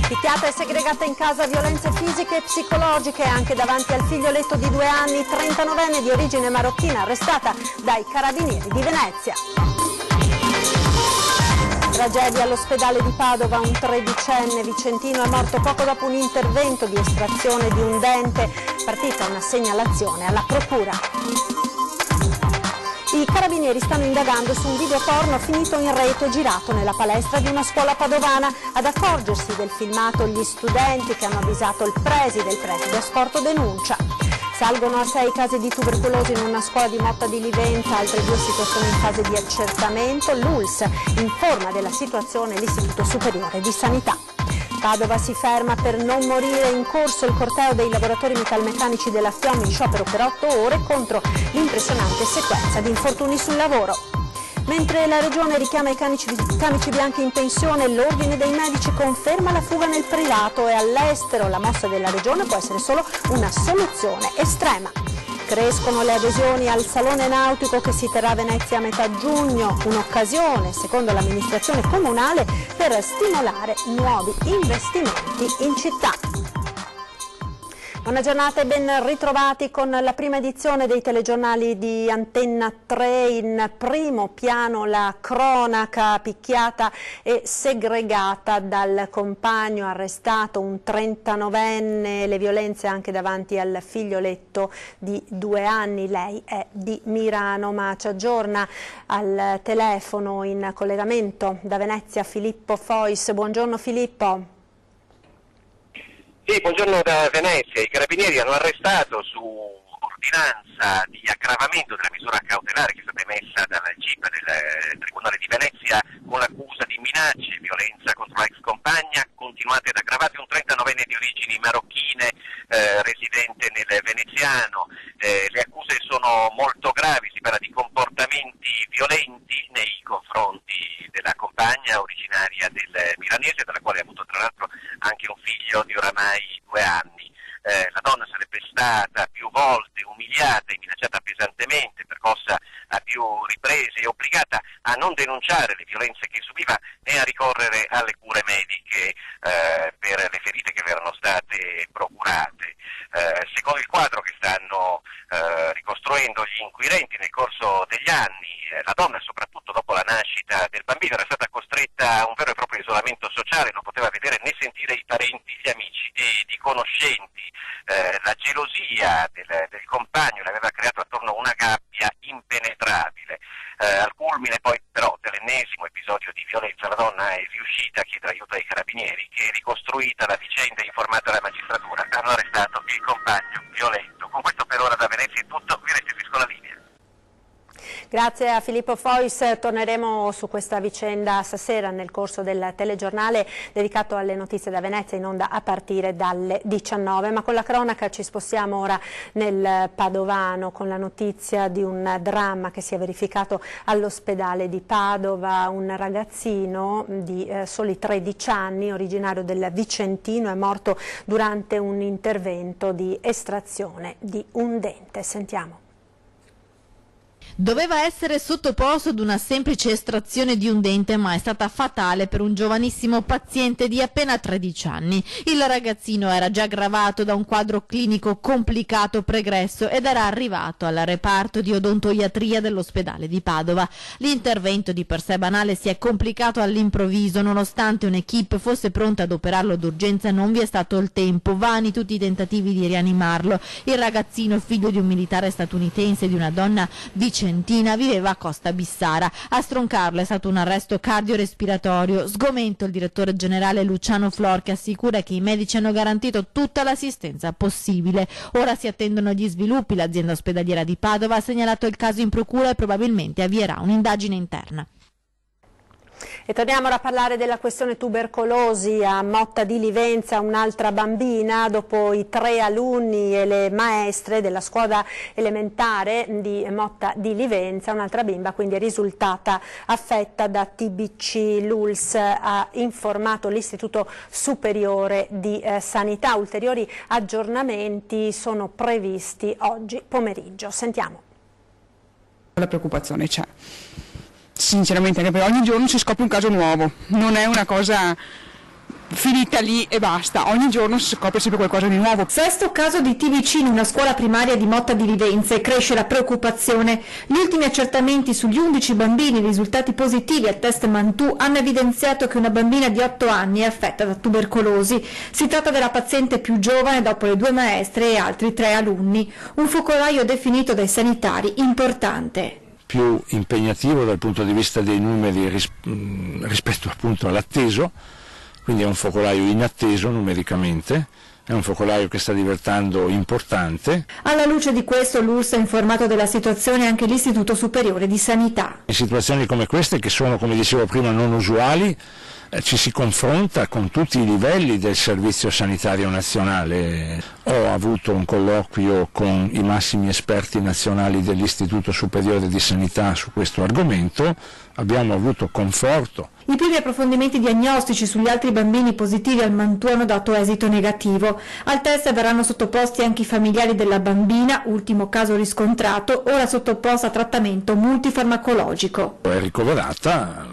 Picchiata e segregata in casa, violenze fisiche e psicologiche anche davanti al figlioletto di 2 anni, 39enne di origine marocchina arrestata dai carabinieri di Venezia. Tragedia all'ospedale di Padova, un 13enne vicentino è morto poco dopo un intervento di estrazione di un dente, partita una segnalazione alla procura. I carabinieri stanno indagando su un video porno finito in rete girato nella palestra di una scuola padovana. Ad accorgersi del filmato gli studenti che hanno avvisato il preside ha sporto denuncia. Salgono a 6 casi di tubercolosi in una scuola di Motta di Livenza, altre 2 situazioni in fase di accertamento. L'ULS informa della situazione l'Istituto Superiore di Sanità. Padova si ferma per non morire, in corso il corteo dei lavoratori metalmeccanici della FIOM in sciopero per 8 ore contro l'impressionante sequenza di infortuni sul lavoro. Mentre la Regione richiama i camici bianchi in pensione, l'Ordine dei Medici conferma la fuga nel privato e all'estero. La mossa della Regione può essere solo una soluzione estrema. Crescono le adesioni al Salone Nautico che si terrà a Venezia a metà giugno, un'occasione, secondo l'amministrazione comunale, per stimolare nuovi investimenti in città. Buona giornata e ben ritrovati con la prima edizione dei telegiornali di Antenna 3. In primo piano la cronaca, picchiata e segregata dal compagno arrestato, un 39enne, le violenze anche davanti al figlioletto di 2 anni. Lei è di Mirano, ma ci aggiorna al telefono in collegamento da Venezia Filippo Fois. Buongiorno Filippo. Sì, buongiorno da Venezia. I carabinieri hanno arrestato su ordinanza di aggravamento della misura cautelare che è stata emessa dal GIP del Tribunale di Venezia con l'accusa di minacce e violenza contro la ex compagna continuate ed aggravate, un 39enne di origini marocchine residente nel veneziano. Le accuse sono molto gravi, si parla di comportamenti violenti nei confronti della compagna originaria del milanese, dalla quale ha avuto tra l'altro anche un figlio di oramai 2 anni. La donna sarebbe stata più volte umiliata e minacciata pesantemente, percossa a più riprese e obbligata a non denunciare le violenze che subiva e a ricorrere alle cure mediche per le ferite che erano state procurate. Secondo il quadro che stanno ricostruendo gli inquirenti nel corso degli anni, la donna, soprattutto dopo la nascita del bambino, era stata costretta a un vero e proprio isolamento sociale, non poteva vedere né sentire i parenti, gli amici e i conoscenti. La gelosia del compagno le aveva creato attorno a una gabbia impenetrabile. Al culmine poi però dell'ennesimo episodio di violenza la donna è riuscita a chiedere aiuto ai carabinieri che, ricostruita la vicenda e informata la magistratura, hanno arrestato il compagno violento. Con questo per ora da Venezia è tutto, vi restituisco la linea. Grazie a Filippo Fois, torneremo su questa vicenda stasera nel corso del telegiornale dedicato alle notizie da Venezia, in onda a partire dalle 19, ma con la cronaca ci spostiamo ora nel Padovano con la notizia di un dramma che si è verificato all'ospedale di Padova. Un ragazzino di soli 13 anni, originario del Vicentino, è morto durante un intervento di estrazione di un dente. Sentiamo. Doveva essere sottoposto ad una semplice estrazione di un dente, ma è stata fatale per un giovanissimo paziente di appena 13 anni. Il ragazzino era già aggravato da un quadro clinico complicato pregresso ed era arrivato al reparto di odontoiatria dell'ospedale di Padova. L'intervento, di per sé banale, si è complicato all'improvviso. Nonostante un'equipe fosse pronta ad operarlo d'urgenza, non vi è stato il tempo. Vani tutti i tentativi di rianimarlo. Il ragazzino, figlio di un militare statunitense e di una donna vicentina, viveva a Costa Bissara. A stroncarlo è stato un arresto cardiorespiratorio. Sgomento il direttore generale Luciano Flor, che assicura che i medici hanno garantito tutta l'assistenza possibile. Ora si attendono gli sviluppi. L'azienda ospedaliera di Padova ha segnalato il caso in procura e probabilmente avvierà un'indagine interna. E torniamo ora a parlare della questione tubercolosi. A Motta di Livenza un'altra bambina, dopo i 3 alunni e le maestre della scuola elementare di Motta di Livenza, un'altra bimba quindi è risultata affetta da TBC. L'ULSS ha informato l'Istituto Superiore di Sanità. Ulteriori aggiornamenti sono previsti oggi pomeriggio. Sentiamo. La preoccupazione c'è. Sinceramente, anche perché ogni giorno si scopre un caso nuovo, non è una cosa finita lì e basta, ogni giorno si scopre sempre qualcosa di nuovo. Sesto caso di TBC in una scuola primaria di Motta di Livenza e cresce la preoccupazione. Gli ultimi accertamenti sugli 11 bambini risultati positivi al test Mantù hanno evidenziato che una bambina di 8 anni è affetta da tubercolosi. Si tratta della paziente più giovane dopo le 2 maestre e altri 3 alunni. Un focolaio definito dai sanitari importante. Più impegnativo dal punto di vista dei numeri rispetto appunto all'atteso, quindi è un focolaio inatteso numericamente, è un focolaio che sta diventando importante. Alla luce di questo l'ULSS ha informato della situazione anche l'Istituto Superiore di Sanità. In situazioni come queste, che sono, come dicevo prima, non usuali, ci si confronta con tutti i livelli del Servizio Sanitario Nazionale. Ho avuto un colloquio con i massimi esperti nazionali dell'Istituto Superiore di Sanità su questo argomento, abbiamo avuto conforto. I primi approfondimenti diagnostici sugli altri bambini positivi al Mantù hanno dato esito negativo. Al test verranno sottoposti anche i familiari della bambina, ultimo caso riscontrato, ora sottoposta a trattamento multifarmacologico. È ricoverata,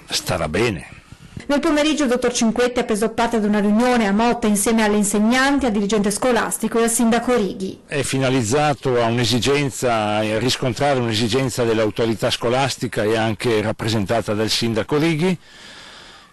starà bene. Nel pomeriggio il dottor Cinquetti ha preso parte ad una riunione a Motta insieme alle insegnanti, al dirigente scolastico e al sindaco Righi. È finalizzato a un'esigenza, a riscontrare un'esigenza dell'autorità scolastica e anche rappresentata dal sindaco Righi,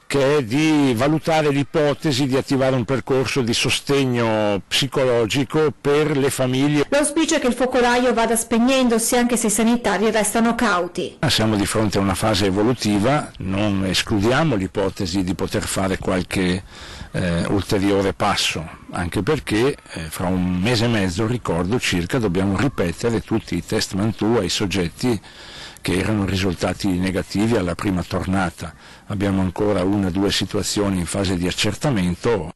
che è di valutare l'ipotesi di attivare un percorso di sostegno psicologico per le famiglie. L'auspicio è che il focolaio vada spegnendosi, anche se i sanitari restano cauti. Siamo di fronte a una fase evolutiva, non escludiamo l'ipotesi di poter fare qualche ulteriore passo, anche perché fra un mese e mezzo, ricordo circa, dobbiamo ripetere tutti i test Mantù ai soggetti che erano risultati negativi alla prima tornata. Abbiamo ancora 1 o 2 situazioni in fase di accertamento.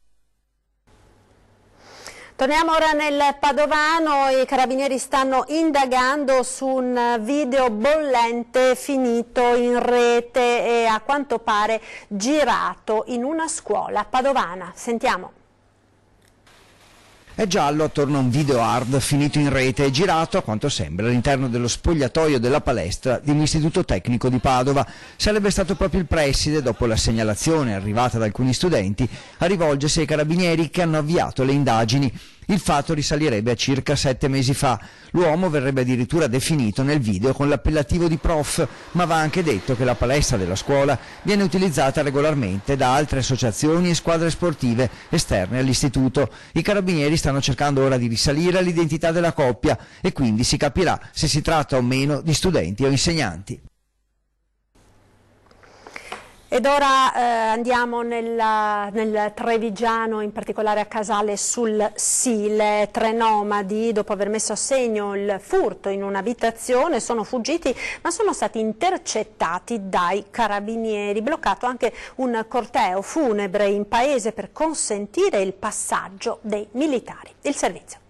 Torniamo ora nel Padovano. I carabinieri stanno indagando su un video bollente finito in rete e a quanto pare girato in una scuola padovana. Sentiamo. È giallo attorno a un video hard finito in rete e girato, a quanto sembra, all'interno dello spogliatoio della palestra dell'Istituto Tecnico di Padova. Sarebbe stato proprio il preside, dopo la segnalazione arrivata da alcuni studenti, a rivolgersi ai carabinieri che hanno avviato le indagini. Il fatto risalirebbe a circa 7 mesi fa. L'uomo verrebbe addirittura definito nel video con l'appellativo di prof, ma va anche detto che la palestra della scuola viene utilizzata regolarmente da altre associazioni e squadre sportive esterne all'istituto. I carabinieri stanno cercando ora di risalire all'identità della coppia e quindi si capirà se si tratta o meno di studenti o insegnanti. Ed ora andiamo nel Trevigiano, in particolare a Casale sul Sile. 3 nomadi, dopo aver messo a segno il furto in un'abitazione, sono fuggiti ma sono stati intercettati dai carabinieri. Bloccato anche un corteo funebre in paese per consentire il passaggio dei militari. Il servizio.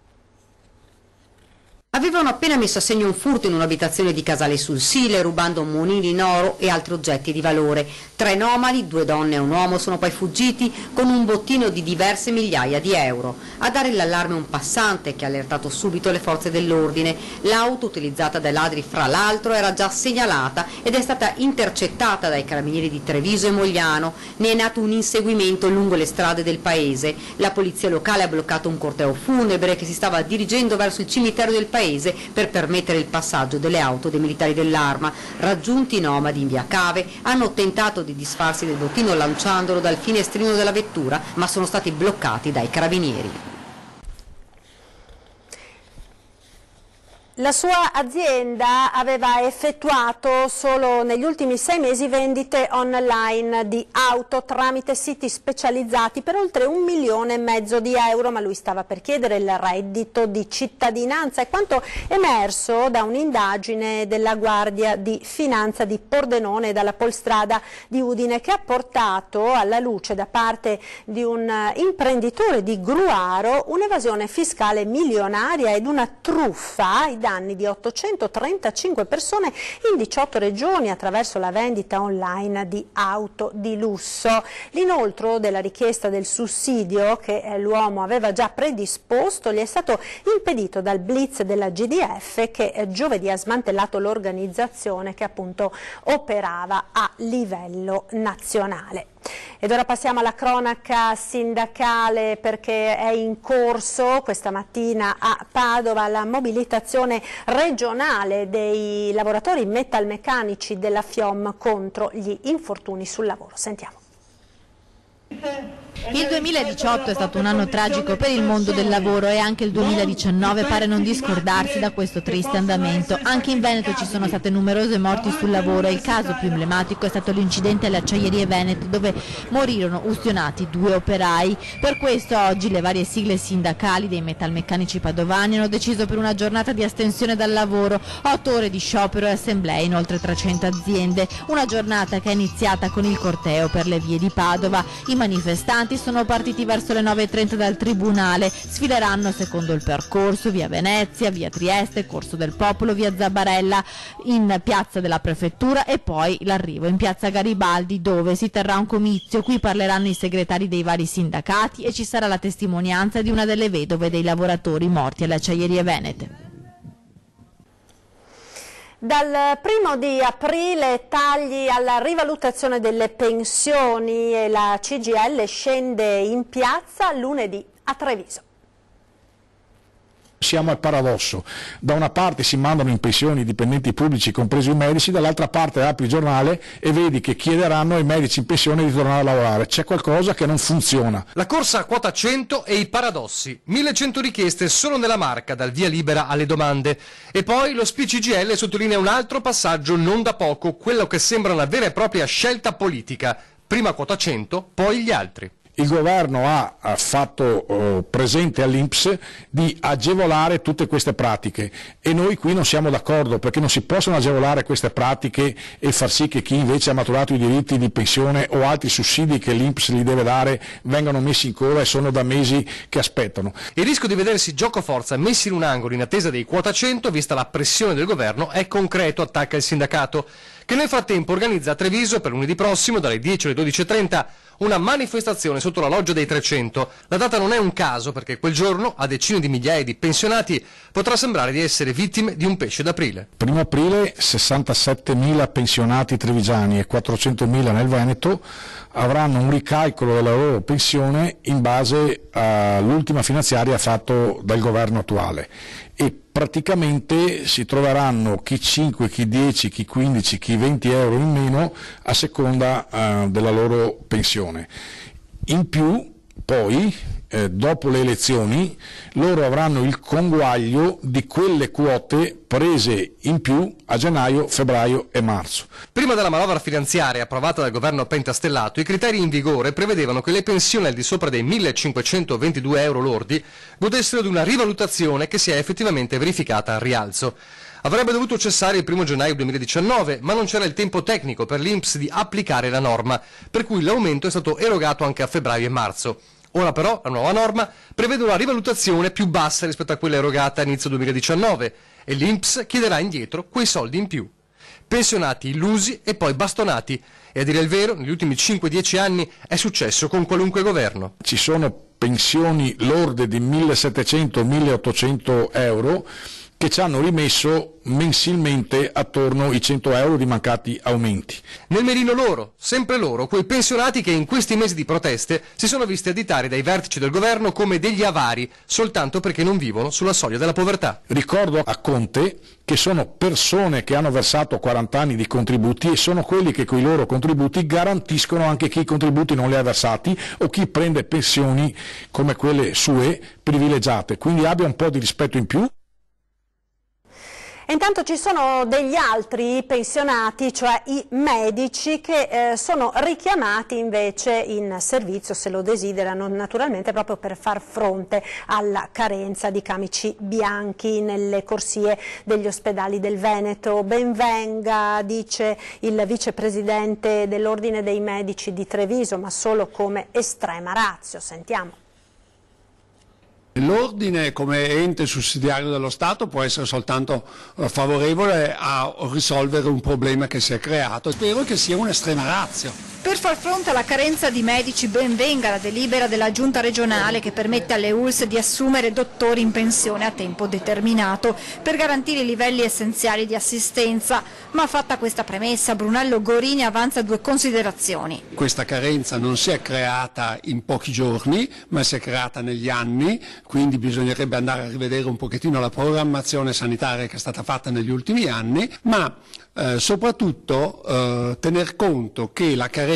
Avevano appena messo a segno un furto in un'abitazione di Casale sul Sile, rubando monili in oro e altri oggetti di valore. 3 nomadi, 2 donne e un uomo, sono poi fuggiti con un bottino di diverse migliaia di euro. A dare l'allarme un passante che ha allertato subito le forze dell'ordine. L'auto utilizzata dai ladri, fra l'altro, era già segnalata ed è stata intercettata dai carabinieri di Treviso e Mogliano. Ne è nato un inseguimento lungo le strade del paese. La polizia locale ha bloccato un corteo funebre che si stava dirigendo verso il cimitero del paese per permettere il passaggio delle auto dei militari dell'Arma. Raggiunti i nomadi in via Cave, hanno tentato di disfarsi del bottino lanciandolo dal finestrino della vettura, ma sono stati bloccati dai carabinieri. La sua azienda aveva effettuato solo negli ultimi 6 mesi vendite online di auto tramite siti specializzati per oltre 1,5 milioni di euro, ma lui stava per chiedere il reddito di cittadinanza. È quanto emerso da un'indagine della Guardia di Finanza di Pordenone e dalla Polstrada di Udine, che ha portato alla luce da parte di un imprenditore di Gruaro un'evasione fiscale milionaria ed una truffa ai danni di 835 persone in 18 regioni attraverso la vendita online di auto di lusso. L'inoltro della richiesta del sussidio che l'uomo aveva già predisposto gli è stato impedito dal blitz della GDF, che giovedì ha smantellato l'organizzazione che appunto operava a livello nazionale. Ed ora passiamo alla cronaca sindacale, perché è in corso questa mattina a Padova la mobilitazione regionale dei lavoratori metalmeccanici della FIOM contro gli infortuni sul lavoro. Sentiamo. Il 2018 è stato un anno tragico per il mondo del lavoro e anche il 2019 pare non discordarsi da questo triste andamento. Anche in Veneto ci sono state numerose morti sul lavoro e il caso più emblematico è stato l'incidente alle acciaierie venete, dove morirono ustionati 2 operai. Per questo oggi le varie sigle sindacali dei metalmeccanici padovani hanno deciso per una giornata di astensione dal lavoro, 8 ore di sciopero e assemblee in oltre 300 aziende. Una giornata che è iniziata con il corteo per le vie di Padova. I manifestanti sono partiti verso le 9:30 dal Tribunale, sfileranno secondo il percorso via Venezia, via Trieste, Corso del Popolo, via Zabarella, in piazza della Prefettura e poi l'arrivo in piazza Garibaldi, dove si terrà un comizio. Qui parleranno i segretari dei vari sindacati e ci sarà la testimonianza di una delle vedove dei lavoratori morti alle acciaierie venete. Dal 1° di aprile tagli alla rivalutazione delle pensioni e la CGIL scende in piazza lunedì a Treviso. Siamo al paradosso: da una parte si mandano in pensione i dipendenti pubblici, compresi i medici, dall'altra parte apri il giornale e vedi che chiederanno ai medici in pensione di tornare a lavorare. C'è qualcosa che non funziona. La corsa a quota 100 e i paradossi. 1100 richieste solo nella Marca, dal via libera alle domande. E poi lo CGIL sottolinea un altro passaggio non da poco, quello che sembra una vera e propria scelta politica. Prima quota 100, poi gli altri. Il governo ha fatto presente all'INPS di agevolare tutte queste pratiche e noi qui non siamo d'accordo, perché non si possono agevolare queste pratiche e far sì che chi invece ha maturato i diritti di pensione o altri sussidi che l'INPS gli deve dare vengano messi in coda e sono da mesi che aspettano. Il rischio di vedersi giocoforza messi in un angolo in attesa dei quota 100, vista la pressione del governo, è concreto, attacca il sindacato, che nel frattempo organizza a Treviso per lunedì prossimo dalle 10 alle 12:30 una manifestazione sotto la loggia dei 300. La data non è un caso, perché quel giorno a decine di migliaia di pensionati potrà sembrare di essere vittime di un pesce d'aprile. 1° aprile 67.000 pensionati trevigiani e 400.000 nel Veneto avranno un ricalcolo della loro pensione in base all'ultima finanziaria fatta dal governo attuale e praticamente si troveranno chi 5, chi 10, chi 15, chi 20 euro in meno a seconda della loro pensione. In più poi dopo le elezioni loro avranno il conguaglio di quelle quote prese in più a gennaio, febbraio e marzo. Prima della manovra finanziaria approvata dal governo pentastellato, i criteri in vigore prevedevano che le pensioni al di sopra dei 1.522 euro lordi godessero di una rivalutazione che si è effettivamente verificata al rialzo. Avrebbe dovuto cessare il 1° gennaio 2019, ma non c'era il tempo tecnico per l'INPS di applicare la norma, per cui l'aumento è stato erogato anche a febbraio e marzo. Ora però la nuova norma prevede una rivalutazione più bassa rispetto a quella erogata a inizio 2019 e l'INPS chiederà indietro quei soldi in più. Pensionati illusi e poi bastonati, e a dire il vero negli ultimi 5-10 anni è successo con qualunque governo. Ci sono pensioni lorde di 1.700-1.800 euro che ci hanno rimesso mensilmente attorno ai 100 euro di mancati aumenti. Nel mirino loro, sempre loro, quei pensionati che in questi mesi di proteste si sono visti additare dai vertici del governo come degli avari, soltanto perché non vivono sulla soglia della povertà. Ricordo a Conte che sono persone che hanno versato 40 anni di contributi e sono quelli che con i loro contributi garantiscono anche chi i contributi non li ha versati o chi prende pensioni come quelle sue privilegiate, quindi abbia un po' di rispetto in più. E intanto ci sono degli altri pensionati, cioè i medici, che sono richiamati invece in servizio, se lo desiderano, naturalmente proprio per far fronte alla carenza di camici bianchi nelle corsie degli ospedali del Veneto. Ben venga, dice il vicepresidente dell'Ordine dei Medici di Treviso, ma solo come estrema ratio. Sentiamo. L'ordine come ente sussidiario dello Stato può essere soltanto favorevole a risolvere un problema che si è creato. Spero che sia un'estrema ratio. Per far fronte alla carenza di medici, ben venga la delibera della Giunta regionale che permette alle ULSS di assumere dottori in pensione a tempo determinato per garantire i livelli essenziali di assistenza. Ma fatta questa premessa, Brunello Gorini avanza due considerazioni. Questa carenza non si è creata in pochi giorni, ma si è creata negli anni, quindi bisognerebbe andare a rivedere un pochettino la programmazione sanitaria che è stata fatta negli ultimi anni, ma soprattutto tener conto che la carenza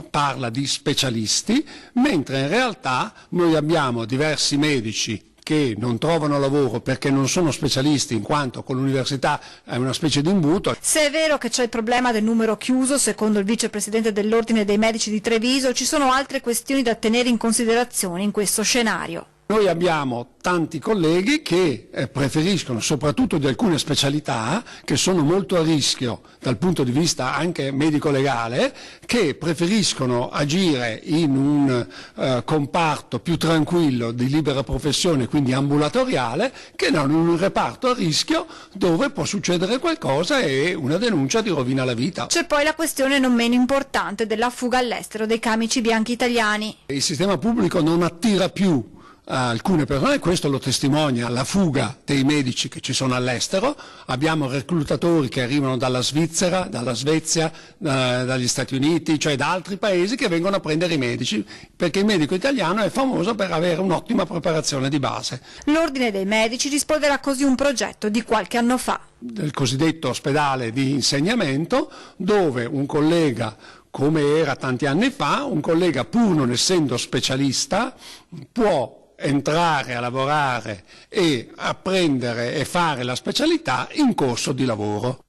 parla di specialisti, mentre in realtà noi abbiamo diversi medici che non trovano lavoro perché non sono specialisti, in quanto con l'università è una specie di imbuto. Se è vero che c'è il problema del numero chiuso, secondo il vicepresidente dell'Ordine dei Medici di Treviso, ci sono altre questioni da tenere in considerazione in questo scenario. Noi abbiamo tanti colleghi che preferiscono, soprattutto di alcune specialità, che sono molto a rischio dal punto di vista anche medico-legale, che preferiscono agire in un comparto più tranquillo di libera professione, quindi ambulatoriale, che non in un reparto a rischio dove può succedere qualcosa e una denuncia ti rovina la vita. C'è poi la questione non meno importante della fuga all'estero dei camici bianchi italiani. Il sistema pubblico non attira più alcune persone, questo lo testimonia la fuga dei medici che ci sono all'estero. Abbiamo reclutatori che arrivano dalla Svizzera, dalla Svezia, dagli Stati Uniti, cioè da altri paesi, che vengono a prendere i medici, perché il medico italiano è famoso per avere un'ottima preparazione di base. L'Ordine dei Medici risponderà così un progetto di qualche anno fa. Del cosiddetto ospedale di insegnamento, dove un collega, come era tanti anni fa, un collega pur non essendo specialista può entrare a lavorare e apprendere e fare la specialità in corso di lavoro.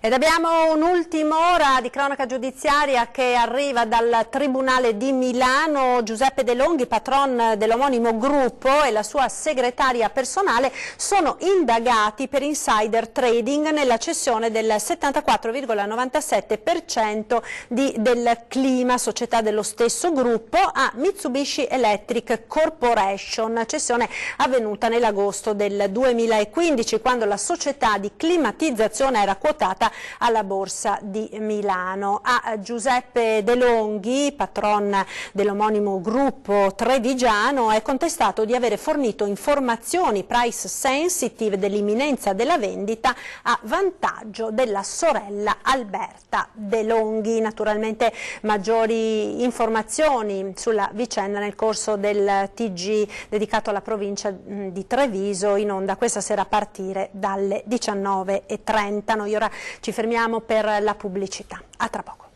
Ed abbiamo un'ultima ora di cronaca giudiziaria che arriva dal Tribunale di Milano. Giuseppe De Longhi, patron dell'omonimo gruppo, e la sua segretaria personale sono indagati per insider trading nella cessione del 74,97% del Clima, società dello stesso gruppo, a Mitsubishi Electric Corporation, cessione avvenuta nell'agosto del 2015, quando la società di climatizzazione era quotata alla Borsa di Milano. A Giuseppe De Longhi, patron dell'omonimo gruppo trevigiano, è contestato di avere fornito informazioni price sensitive dell'imminenza della vendita a vantaggio della sorella Alberta De Longhi. Naturalmente maggiori informazioni sulla vicenda nel corso del TG dedicato alla provincia di Treviso, in onda questa sera a partire dalle 19:30. Noi ora ci fermiamo per la pubblicità. A tra poco.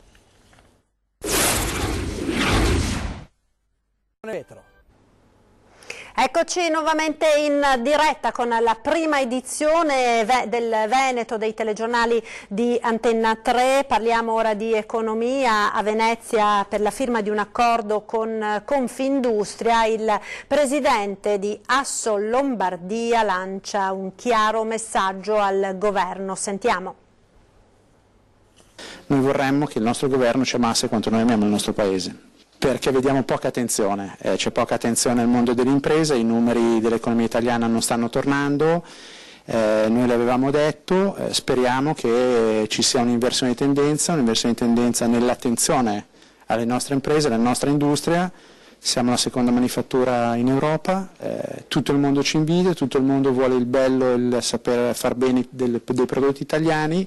Eccoci nuovamente in diretta con la prima edizione del Veneto dei telegiornali di Antenna 3. Parliamo ora di economia. A Venezia, per la firma di un accordo con Confindustria, il presidente di Assol Lombardia lancia un chiaro messaggio al governo. Sentiamo. Noi vorremmo che il nostro governo ci amasse quanto noi amiamo il nostro paese, perché vediamo poca attenzione, c'è poca attenzione al mondo delle imprese, i numeri dell'economia italiana non stanno tornando, noi l'avevamo detto, speriamo che ci sia un'inversione di tendenza nell'attenzione alle nostre imprese, alla nostra industria. Siamo la seconda manifattura in Europa, tutto il mondo ci invidia, tutto il mondo vuole il bello, il saper far bene dei prodotti italiani.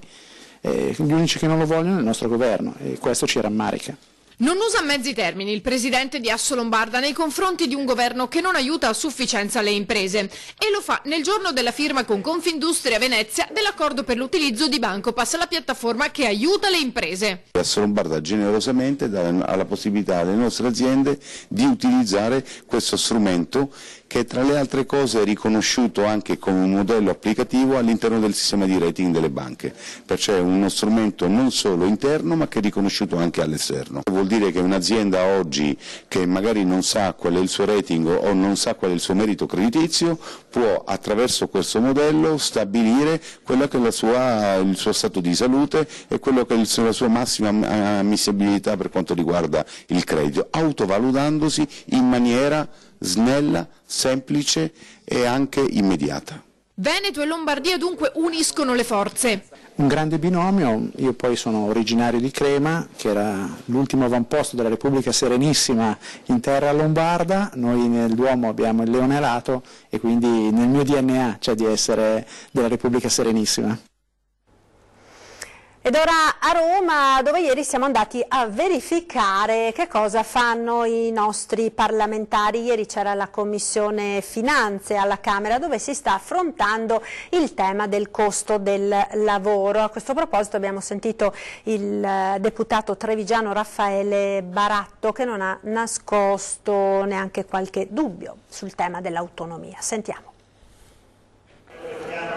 Gli unici che non lo vogliono è il nostro governo, e questo ci rammarica. Non usa mezzi termini il presidente di Assolombarda nei confronti di un governo che non aiuta a sufficienza le imprese, e lo fa nel giorno della firma con Confindustria Venezia dell'accordo per l'utilizzo di Bancopass, la piattaforma che aiuta le imprese. Assolombarda generosamente dà la possibilità alle nostre aziende di utilizzare questo strumento che tra le altre cose è riconosciuto anche come un modello applicativo all'interno del sistema di rating delle banche, perciò è uno strumento non solo interno ma che è riconosciuto anche all'esterno. Vuol dire che un'azienda oggi che magari non sa qual è il suo rating o non sa qual è il suo merito creditizio può attraverso questo modello stabilire quello che è il suo stato di salute e quello che è la sua massima ammissibilità per quanto riguarda il credito, autovalutandosi in maniera snella, semplice e anche immediata. Veneto e Lombardia dunque uniscono le forze. Un grande binomio, io poi sono originario di Crema, che era l'ultimo avamposto della Repubblica Serenissima in terra lombarda, noi nel Duomo abbiamo il leone alato e quindi nel mio DNA c'è di essere della Repubblica Serenissima. Ed ora a Roma, dove ieri siamo andati a verificare che cosa fanno i nostri parlamentari. Ieri c'era la Commissione Finanze alla Camera dove si sta affrontando il tema del costo del lavoro. A questo proposito abbiamo sentito il deputato trevigiano Raffaele Baratto che non ha nascosto neanche qualche dubbio sul tema dell'autonomia. Sentiamo.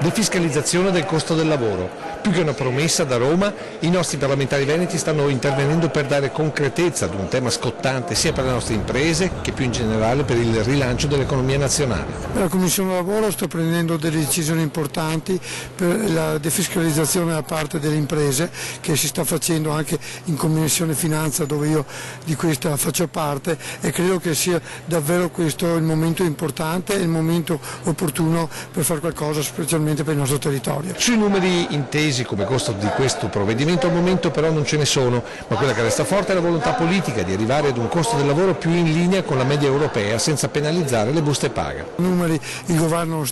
Defiscalizzazione del costo del lavoro. Più che una promessa da Roma, i nostri parlamentari veneti stanno intervenendo per dare concretezza ad un tema scottante sia per le nostre imprese che più in generale per il rilancio dell'economia nazionale. La Commissione Lavoro sta prendendo delle decisioni importanti per la defiscalizzazione da parte delle imprese che si sta facendo anche in Commissione Finanza dove io di questa faccio parte e credo che sia davvero questo il momento importante e il momento opportuno per fare qualcosa specialmente per il nostro territorio. Sui numeri intesi come costo di questo provvedimento al momento però non ce ne sono, ma quella che resta forte è la volontà politica di arrivare ad un costo del lavoro più in linea con la media europea senza penalizzare le buste paga. I numeri il governo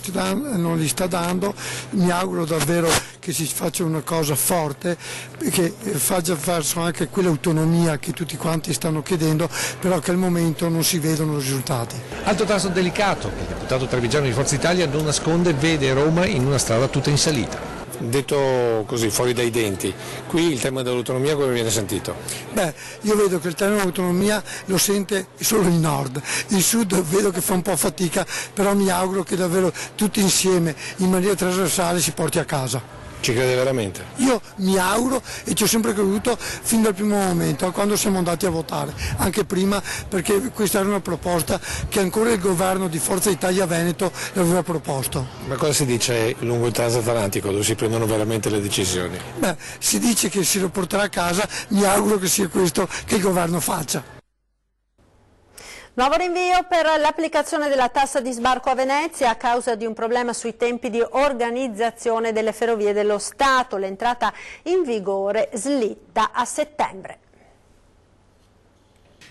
non li sta dando, mi auguro davvero che si faccia una cosa forte, che faccia verso anche quell'autonomia che tutti quanti stanno chiedendo, però che al momento non si vedono risultati. Altro tasto delicato che il deputato trevigiano di Forza Italia non nasconde vede Roma in una strada tutta in salita. Detto così, fuori dai denti, qui il tema dell'autonomia come viene sentito? Beh, io vedo che il tema dell'autonomia lo sente solo il nord, il sud vedo che fa un po' fatica, però mi auguro che davvero tutti insieme, in maniera trasversale, si porti a casa. Ci crede veramente? Io mi auguro e ci ho sempre creduto fin dal primo momento, quando siamo andati a votare, anche prima perché questa era una proposta che ancora il governo di Forza Italia Veneto l'aveva proposto. Ma cosa si dice lungo il transatlantico dove si prendono veramente le decisioni? Beh, si dice che si lo porterà a casa, mi auguro che sia questo che il governo faccia. Nuovo rinvio per l'applicazione della tassa di sbarco a Venezia a causa di un problema sui tempi di organizzazione delle ferrovie dello Stato. L'entrata in vigore slitta a settembre.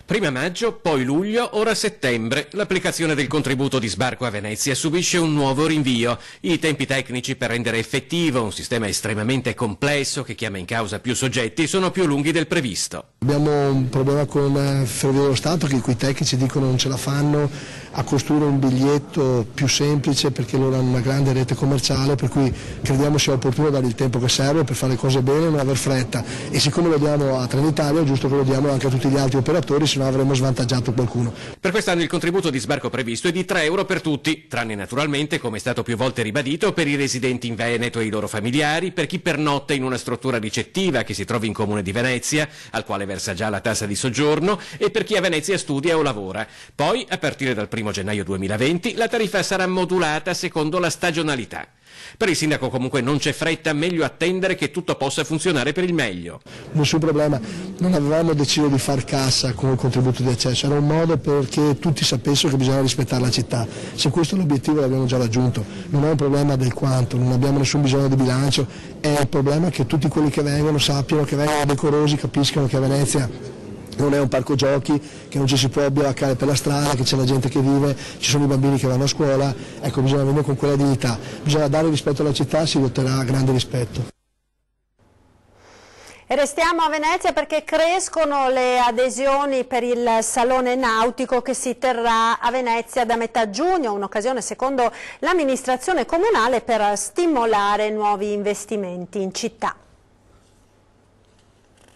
Prima maggio, poi luglio, ora settembre. L'applicazione del contributo di sbarco a Venezia subisce un nuovo rinvio. I tempi tecnici per rendere effettivo un sistema estremamente complesso che chiama in causa più soggetti sono più lunghi del previsto. Abbiamo un problema con Ferrovie dello Stato che i cui tecnici dicono non ce la fanno a costruire un biglietto più semplice perché loro hanno una grande rete commerciale, per cui crediamo sia opportuno dare il tempo che serve per fare le cose bene e non aver fretta. E siccome lo diamo a Trenitalia è giusto che lo diamo anche a tutti gli altri operatori, se no avremmo svantaggiato qualcuno. Per quest'anno il contributo di sbarco previsto è di €3 per tutti, tranne naturalmente, come è stato più volte ribadito, per i residenti in Veneto e i loro familiari, per chi pernotta in una struttura ricettiva che si trovi in Comune di Venezia, al quale versa già la tassa di soggiorno, e per chi a Venezia studia o lavora. Poi, a partire dal 1 gennaio 2020, la tariffa sarà modulata secondo la stagionalità. Per il sindaco comunque non c'è fretta, meglio attendere che tutto possa funzionare per il meglio. Nessun problema, non avevamo deciso di far cassa con il contributo di accesso, era un modo perché tutti sapessero che bisogna rispettare la città. Se questo è l'obiettivo l'abbiamo già raggiunto, non è un problema del quanto, non abbiamo nessun bisogno di bilancio, è il problema che tutti quelli che vengono sappiano, che vengono decorosi, capiscano che a Venezia non è un parco giochi, che non ci si può abbiaccare per la strada, che c'è la gente che vive, ci sono i bambini che vanno a scuola, ecco, bisogna venire con quella dignità, bisogna dare rispetto alla città, si otterrà grande rispetto. E restiamo a Venezia perché crescono le adesioni per il Salone Nautico che si terrà a Venezia da metà giugno, un'occasione secondo l'amministrazione comunale per stimolare nuovi investimenti in città.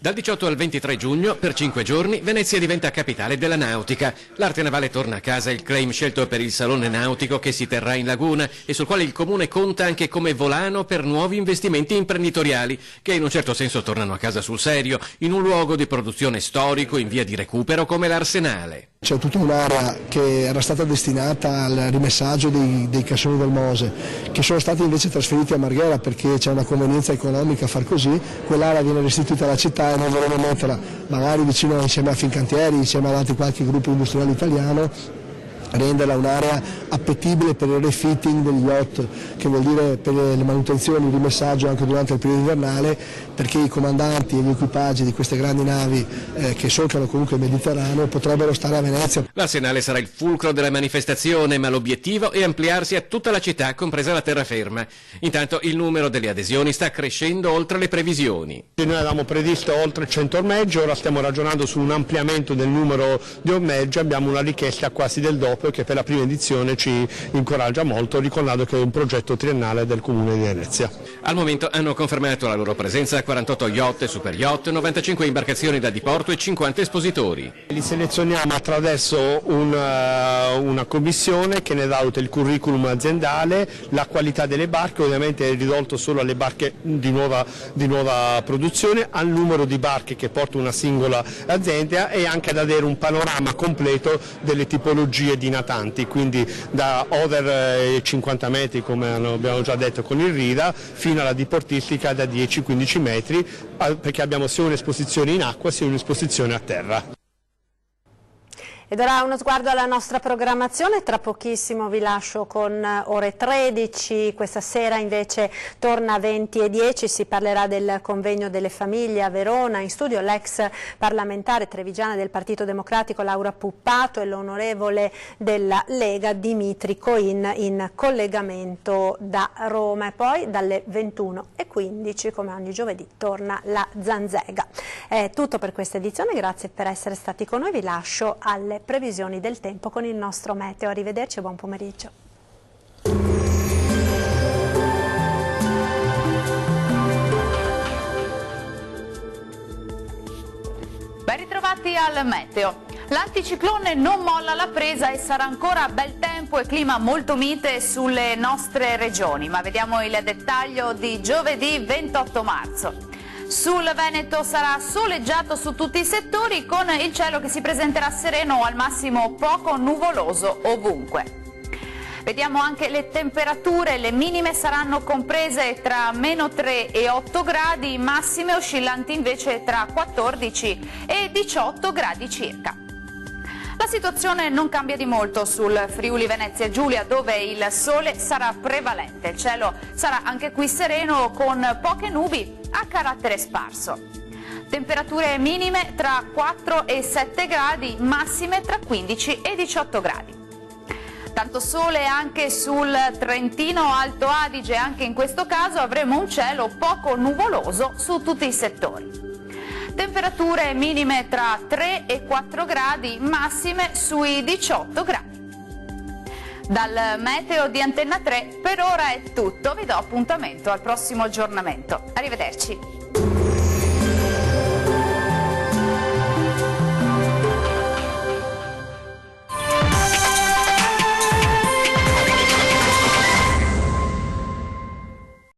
Dal 18 al 23 giugno, per 5 giorni, Venezia diventa capitale della nautica. L'arte navale torna a casa, il claim scelto per il salone nautico che si terrà in laguna e sul quale il comune conta anche come volano per nuovi investimenti imprenditoriali, che in un certo senso tornano a casa sul serio, in un luogo di produzione storico in via di recupero come l'Arsenale. C'è tutta un'area che era stata destinata al rimessaggio dei cassoni del Mose, che sono stati invece trasferiti a Marghera perché c'è una convenienza economica a far così. Quell'area viene restituita alla città e noi vorremmo metterla magari vicino insieme a Fincantieri, insieme ad altri qualche gruppo industriale italiano, renderla un'area appetibile per il refitting degli yacht, che vuol dire per le manutenzioni, il rimessaggio anche durante il periodo invernale, perché i comandanti e gli equipaggi di queste grandi navi che solcano comunque il Mediterraneo potrebbero stare a Venezia. L'Arsenale sarà il fulcro della manifestazione, ma l'obiettivo è ampliarsi a tutta la città, compresa la terraferma. Intanto il numero delle adesioni sta crescendo oltre le previsioni. Noi avevamo previsto oltre 100 ormeggi, ora stiamo ragionando su un ampliamento del numero di ormeggi, abbiamo una richiesta quasi del doppio, che per la prima edizione ci incoraggia molto, ricordando che è un progetto triennale del Comune di Venezia. Al momento hanno confermato la loro presenza 48 yacht e super yacht, 95 imbarcazioni da diporto e 50 espositori. Li selezioniamo attraverso una commissione che ne valuta il curriculum aziendale, la qualità delle barche, ovviamente è ridotto solo alle barche di nuova produzione, al numero di barche che porta una singola azienda e anche ad avere un panorama completo delle tipologie di natanti, quindi da over 50 metri come abbiamo già detto con il Rida fino alla diportistica da 10-15 metri, perché abbiamo sia un'esposizione in acqua sia un'esposizione a terra. Ed ora uno sguardo alla nostra programmazione, tra pochissimo vi lascio con ore 13, questa sera invece torna a 20:10, si parlerà del convegno delle famiglie a Verona, in studio l'ex parlamentare trevigiana del Partito Democratico Laura Puppato e l'onorevole della Lega Dimitri Coin in collegamento da Roma, e poi dalle 21:15 come ogni giovedì torna la Zanzega. È tutto per questa edizione, grazie per essere stati con noi, vi lascio alle previsioni del tempo con il nostro meteo. Arrivederci e buon pomeriggio. Ben ritrovati al meteo. L'anticiclone non molla la presa e sarà ancora bel tempo e clima molto mite sulle nostre regioni, ma vediamo il dettaglio di giovedì 28 marzo. Sul Veneto sarà soleggiato su tutti i settori, con il cielo che si presenterà sereno o al massimo poco nuvoloso ovunque. Vediamo anche le temperature, le minime saranno comprese tra -3 e 8 gradi, massime oscillanti invece tra 14 e 18 gradi circa. La situazione non cambia di molto sul Friuli Venezia Giulia, dove il sole sarà prevalente. Il cielo sarà anche qui sereno con poche nubi a carattere sparso. Temperature minime tra 4 e 7 gradi, massime tra 15 e 18 gradi. Tanto sole anche sul Trentino Alto Adige, anche in questo caso avremo un cielo poco nuvoloso su tutti i settori. Temperature minime tra 3 e 4 gradi, massime sui 18 gradi. Dal meteo di Antenna 3 per ora è tutto, vi do appuntamento al prossimo aggiornamento. Arrivederci.